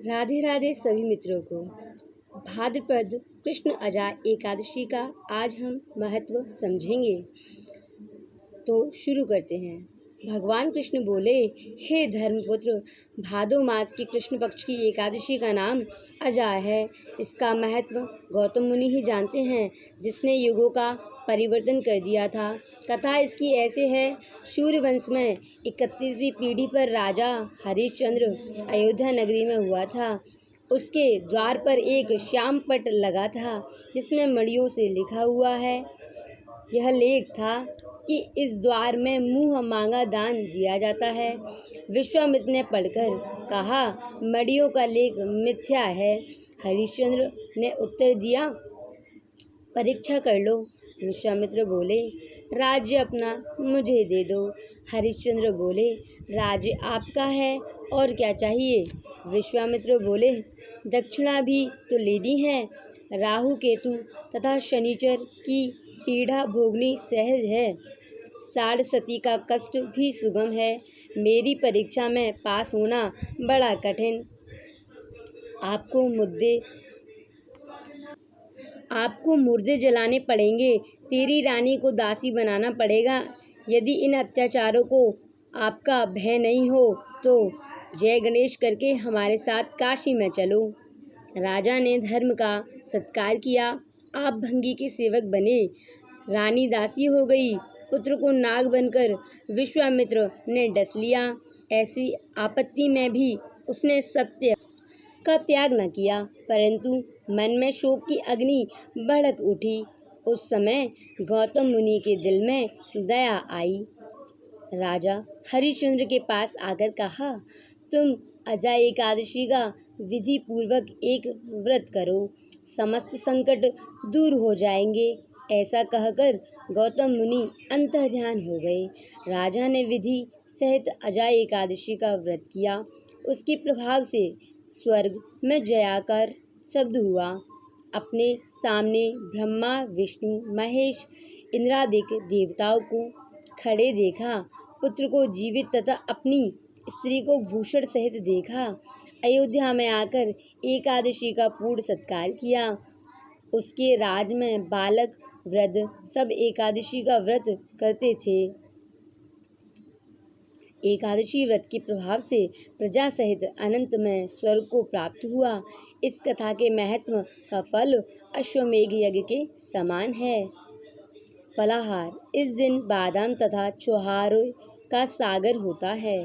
राधे राधे सभी मित्रों को। भाद्रपद कृष्ण अजा एकादशी का आज हम महत्व समझेंगे। तो शुरू करते हैं। भगवान कृष्ण बोले, हे धर्मपुत्र, भादो मास की कृष्ण पक्ष की एकादशी का नाम अजा है। इसका महत्व गौतम मुनि ही जानते हैं, जिसने युगों का परिवर्तन कर दिया था। कथा इसकी ऐसे है। सूर्यवंश में 31वीं पीढ़ी पर राजा हरिश्चंद्र अयोध्या नगरी में हुआ था। उसके द्वार पर एक श्याम पट लगा था, जिसमें मणियों से लिखा हुआ है। यह लेख था कि इस द्वार में मुंह मांगा दान दिया जाता है। विश्वामित्र ने पढ़कर कहा, मणियों का लेख मिथ्या है। हरिश्चंद्र ने उत्तर दिया, परीक्षा कर लो। विश्वामित्र बोले, राज्य अपना मुझे दे दो। हरिश्चंद्र बोले, राज्य आपका है और क्या चाहिए। विश्वामित्र बोले, दक्षिणा भी तो लेनी है। राहु केतु तथा शनिचर की पीड़ा भोगनी सहज है। साढ़सती का कष्ट भी सुगम है। मेरी परीक्षा में पास होना बड़ा कठिन। आपको मुर्दे जलाने पड़ेंगे। तेरी रानी को दासी बनाना पड़ेगा। यदि इन अत्याचारों को आपका भय नहीं हो तो जय गणेश करके हमारे साथ काशी में चलो। राजा ने धर्म का सत्कार किया। आप भंगी के सेवक बने। रानी दासी हो गई। पुत्र को नाग बनकर विश्वामित्र ने डस लिया। ऐसी आपत्ति में भी उसने सत्य का त्याग न किया, परंतु मन में शोक की अग्नि भड़क उठी। उस समय गौतम मुनि के दिल में दया आई। राजा हरिश्चंद्र के पास आकर कहा, तुम अजा एकादशी का विधि पूर्वक एक व्रत करो, समस्त संकट दूर हो जाएंगे। ऐसा कहकर गौतम मुनि अंतर्ध्यान हो गए। राजा ने विधि सहित अजा एकादशी का व्रत किया। उसके प्रभाव से स्वर्ग में जयाकर शब्द हुआ। अपने सामने ब्रह्मा, विष्णु, महेश, इंद्रादिक देवताओं को खड़े देखा। पुत्र को जीवित तथा अपनी स्त्री को भूषण सहित देखा। अयोध्या में आकर एकादशी का पूर्ण सत्कार किया। उसके राज में बालक वृद्ध सब एकादशी का व्रत करते थे। एकादशी व्रत के प्रभाव से प्रजा सहित अनंत में स्वर्ग को प्राप्त हुआ। इस कथा के महत्व का फल अश्वमेघ यज्ञ के समान है। फलाहार, इस दिन बादाम तथा छोहारे का सागर होता है।